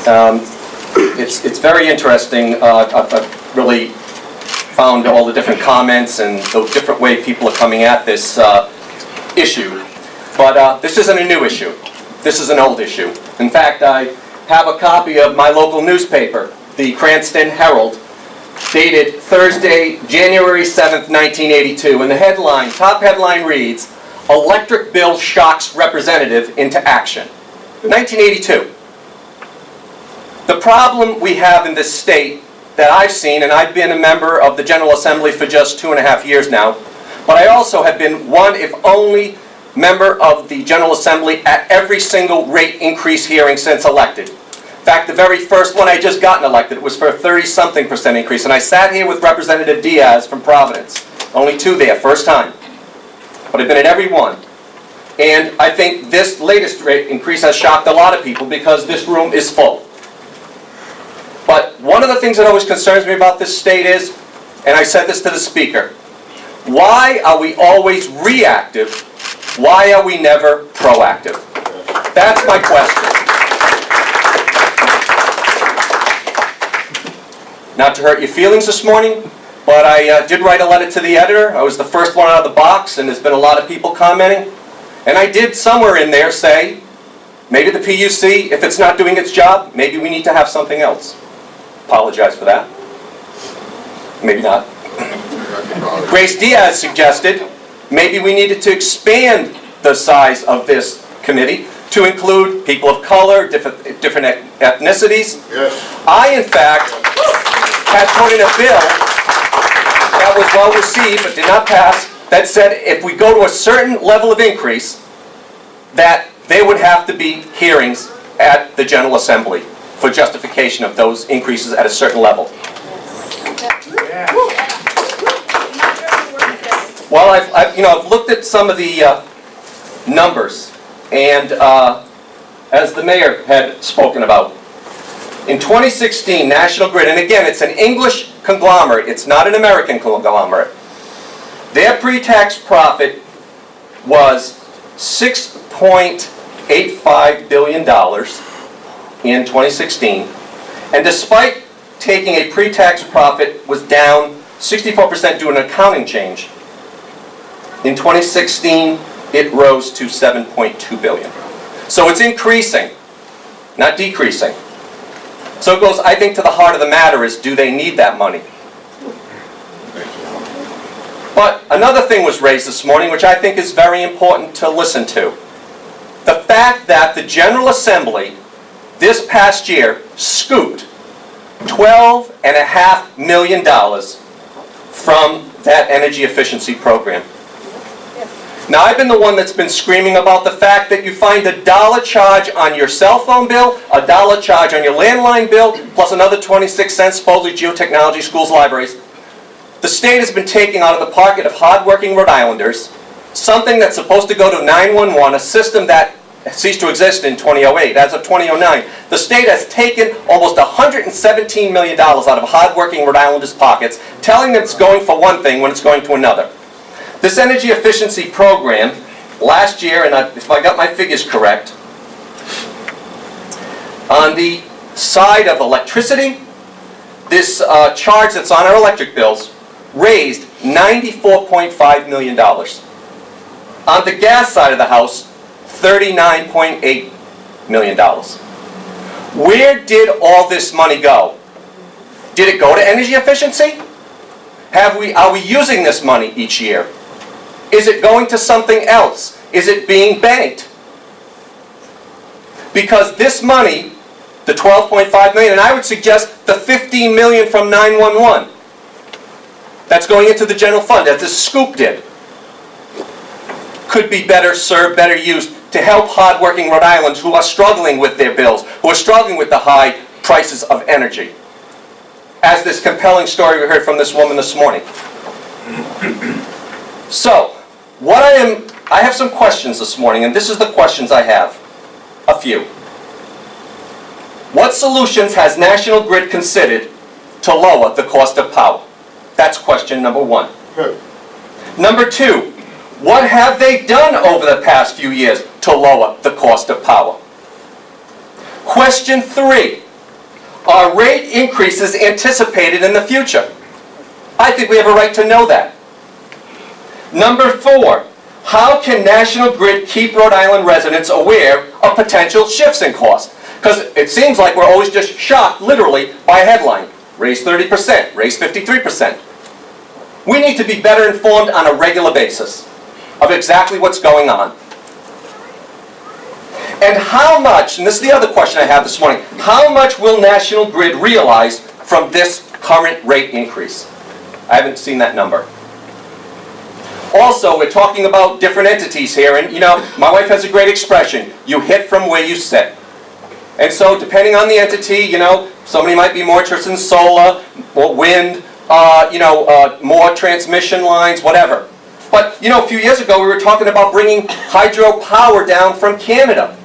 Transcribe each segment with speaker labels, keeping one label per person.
Speaker 1: It's very interesting. I've really found all the different comments and the different way people are coming at this issue. But this isn't a new issue. This is an old issue. In fact, I have a copy of my local newspaper, the Cranston Herald, dated Thursday, January 7th, 1982. And the headline, top headline reads, "Electric Bill Shocks Representative into Action." 1982. The problem we have in this state that I've seen, and I've been a member of the General Assembly for just 2.5 years now, but I also have been one, if only, member of the General Assembly at every single rate increase hearing since elected. In fact, the very first one I just gotten elected, it was for a 30-something% increase, and I sat here with Representative Diaz from Providence. Only 2 there, first time. But I've been at every one. And I think this latest rate increase has shocked a lot of people because this room is full. But one of the things that always concerns me about this state is, and I said this to the Speaker, why are we always reactive? Why are we never proactive? That's my question. Not to hurt your feelings this morning, but I did write a letter to the editor. I was the first one out of the box, and there's been a lot of people commenting. And I did somewhere in there say, maybe the PUC, if it's not doing its job, maybe we need to have something else. Apologize for that. Maybe not. Grace Diaz suggested maybe we needed to expand the size of this committee to include people of color, different ethnicities.
Speaker 2: Yes.
Speaker 1: I, in fact, had put in a bill that was well received but did not pass that said if we go to a certain level of increase, that there would have to be hearings at the General Assembly for justification of those increases at a certain level. Well, I've looked at some of the numbers, and as the mayor had spoken about, in 2016, National Grid, and again, it's an English conglomerate, it's not an American conglomerate, their pre-tax profit was $6.85 billion in 2016, and despite taking a pre-tax profit was down 64% due to an accounting change, in 2016 it rose to $7.2 billion. So it's increasing, not decreasing. So it goes, I think, to the heart of the matter is, do they need that money? But another thing was raised this morning, which I think is very important to listen to. The fact that the General Assembly this past year scooped $12.5 million from that energy efficiency program. Now, I've been the one that's been screaming about the fact that you find $1 charge on your cell phone bill, $1 charge on your landline bill, plus another 26 cents, supposedly geotechnology, schools, libraries. The state has been taking out of the pocket of hardworking Rhode Islanders something that's supposed to go to 911, a system that ceased to exist in 2008. As of 2009, the state has taken almost $117 million out of hardworking Rhode Islanders' pockets, telling them it's going for one thing when it's going to another. This energy efficiency program, last year, and if I got my figures correct, on the side of electricity, this charge that's on our electric bills raised $94.5 million. On the gas side of the house, $39.8 million. Where did all this money go? Did it go to energy efficiency? Are we using this money each year? Is it going to something else? Is it being banked? Because this money, the $12.5 million, and I would suggest the $15 million from 911, that's going into the general fund, as this scoop did, could be better served, better used to help hardworking Rhode Islanders who are struggling with their bills, who are struggling with the high prices of energy. As this compelling story we heard from this woman this morning. So, I have some questions this morning, and this is the questions I have. A few. What solutions has National Grid considered to lower the cost of power? That's question number one.
Speaker 2: Good.
Speaker 1: Number two, what have they done over the past few years to lower the cost of power? Question three, are rate increases anticipated in the future? I think we have a right to know that. Number 4, how can National Grid keep Rhode Island residents aware of potential shifts in cost? Because it seems like we're always just shocked, literally, by a headline. Raise 30%, raise 53%. We need to be better informed on a regular basis of exactly what's going on. And how much, and this is the other question I have this morning, how much will National Grid realize from this current rate increase? I haven't seen that number. Also, we're talking about different entities here, and my wife has a great expression, you hit from where you sit. And so, depending on the entity, somebody might be more interested in solar, or wind, more transmission lines, whatever. But, a few years ago we were talking about bringing hydropower down from Canada.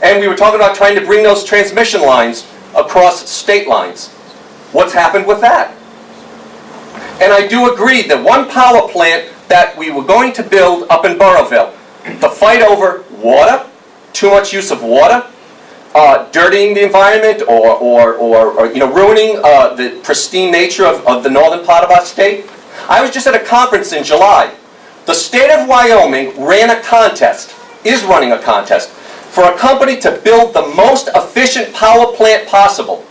Speaker 1: And we were talking about trying to bring those transmission lines across state lines. What's happened with that? And I do agree that one power plant that we were going to build up in Burrowville, the fight over water, too much use of water, dirtying the environment or ruining the pristine nature of the northern part of our state. I was just at a conference in July. The state of Wyoming is running a contest for a company to build the most efficient power plant possible.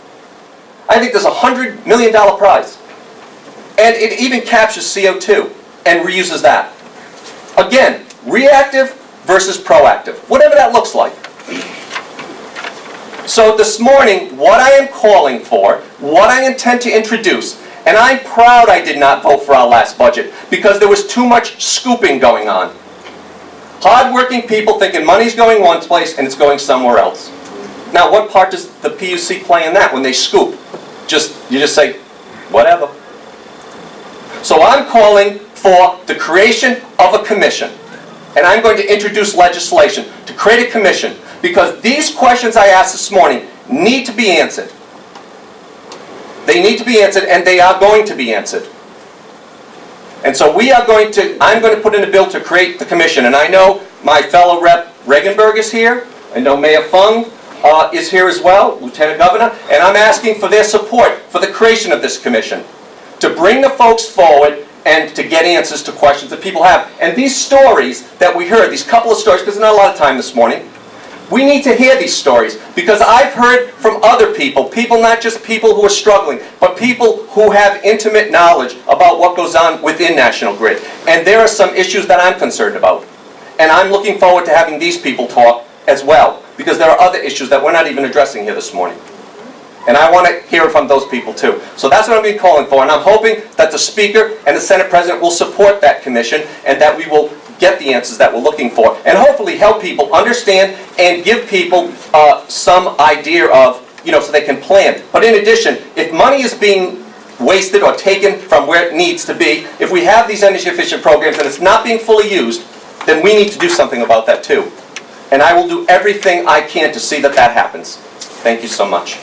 Speaker 1: I think there's a $100 million prize. And it even captures CO2 and reuses that. Again, reactive versus proactive, whatever that looks like. So this morning, what I am calling for, what I intend to introduce, and I'm proud I did not vote for our last budget because there was too much scooping going on. Hard-working people thinking money's going one place and it's going somewhere else. Now, what part does the PUC play in that when they scoop? You just say, whatever. So I'm calling for the creation of a commission. And I'm going to introduce legislation to create a commission because these questions I asked this morning need to be answered. They need to be answered, and they are going to be answered. And so I'm going to put in a bill to create the commission. And I know my fellow Rep. Regenberg is here. I know Mayor Fung is here as well, Lieutenant Governor. And I'm asking for their support for the creation of this commission, to bring the folks forward and to get answers to questions that people have. And these stories that we heard, these couple of stories, because there's not a lot of time this morning, we need to hear these stories because I've heard from other people not just people who are struggling, but people who have intimate knowledge about what goes on within National Grid. And there are some issues that I'm concerned about. And I'm looking forward to having these people talk as well, because there are other issues that we're not even addressing here this morning. And I want to hear from those people too. So that's what I'm going to be calling for. And I'm hoping that the Speaker and the Senate President will support that commission and that we will get the answers that we're looking for. And hopefully help people understand and give people some idea of, so they can plan. But in addition, if money is being wasted or taken from where it needs to be, if we have these energy efficient programs and it's not being fully used, then we need to do something about that too. And I will do everything I can to see that that happens. Thank you so much.